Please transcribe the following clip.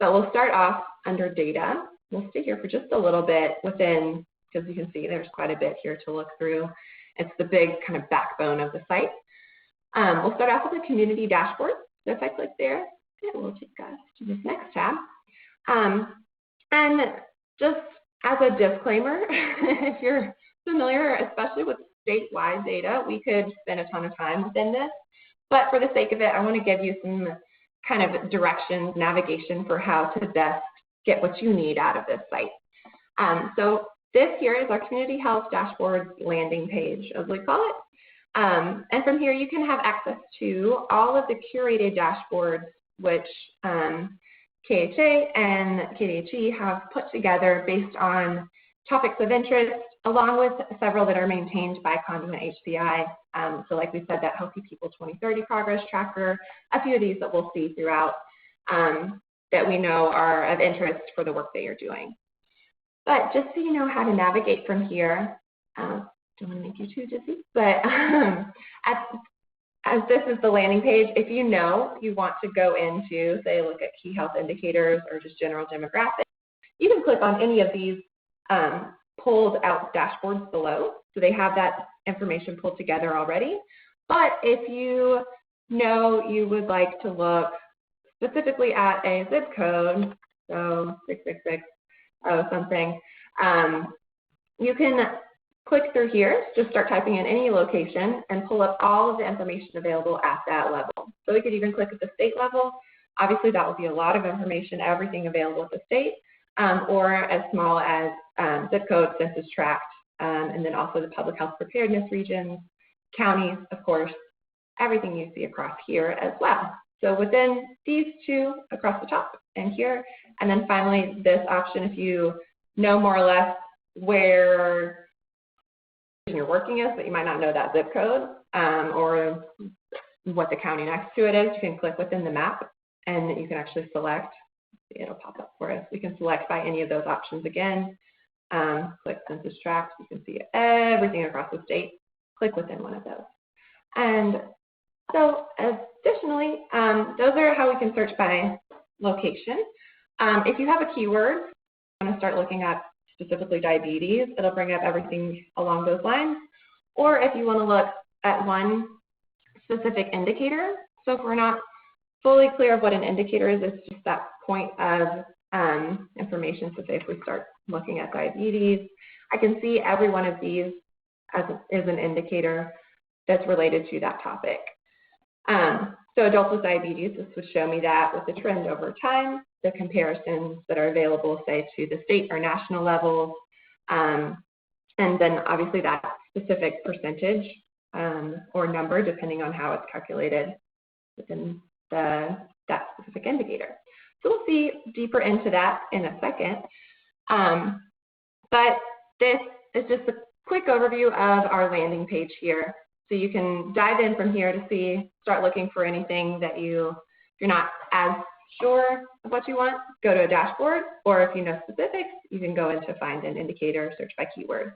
But we'll start off under data. We'll stay here for just a little bit within, because you can see there's quite a bit here to look through. It's the big kind of backbone of the site. We'll start off with the community dashboard. So if I click there, it will take us to this next tab. And just as a disclaimer, if you're familiar, especially with statewide data, we could spend a ton of time within this. But for the sake of it, I want to give you some kind of directions, navigation for how to best get what you need out of this site. So this here is our Community Health Dashboard landing page, as we call it. And from here, you can have access to all of the curated dashboards, which KHA and KDHE have put together based on topics of interest, along with several that are maintained by Conduit HCI. So like we said, that Healthy People 2030 Progress Tracker, a few of these that we'll see throughout that we know are of interest for the work that you're doing. But just so you know how to navigate from here, don't want to make you too dizzy, but as this is the landing page, if you know you want to go into, say, look at key health indicators or just general demographics, you can click on any of these pulled out dashboards below. So they have that information pulled together already. But if you know you would like to look specifically at a zip code, so 666 something, you can click through here, just start typing in any location and pull up all of the information available at that level. So we could even click at the state level. Obviously that would be a lot of information, everything available at the state, or as small as zip code, census tract, and then also the public health preparedness regions, counties, of course, everything you see across here as well. So within these two across the top and here, and then finally this option, if you know more or less where you're working is, but you might not know that zip code or what the county next to it is, you can click within the map and you can actually select. It'll pop up for us. We can select by any of those options again. Click census tract. You can see everything across the state. Click within one of those. And so additionally, those are how we can search by location. If you have a keyword, you want to start looking at specifically diabetes, it'll bring up everything along those lines. Or if you want to look at one specific indicator, so if we're not fully clear of what an indicator is, it's just that point of information. So say if we start looking at diabetes, I can see every one of these as an indicator that's related to that topic. So adults with diabetes, this would show me that with the trend over time, the comparisons that are available, say, to the state or national levels, and then obviously that specific percentage or number, depending on how it's calculated within that specific indicator. So we'll see deeper into that in a second. But this is just a quick overview of our landing page here. So you can dive in from here to start looking for anything that if you're not as sure of what you want, go to a dashboard, or if you know specifics, you can go in to find an indicator, search by keyword.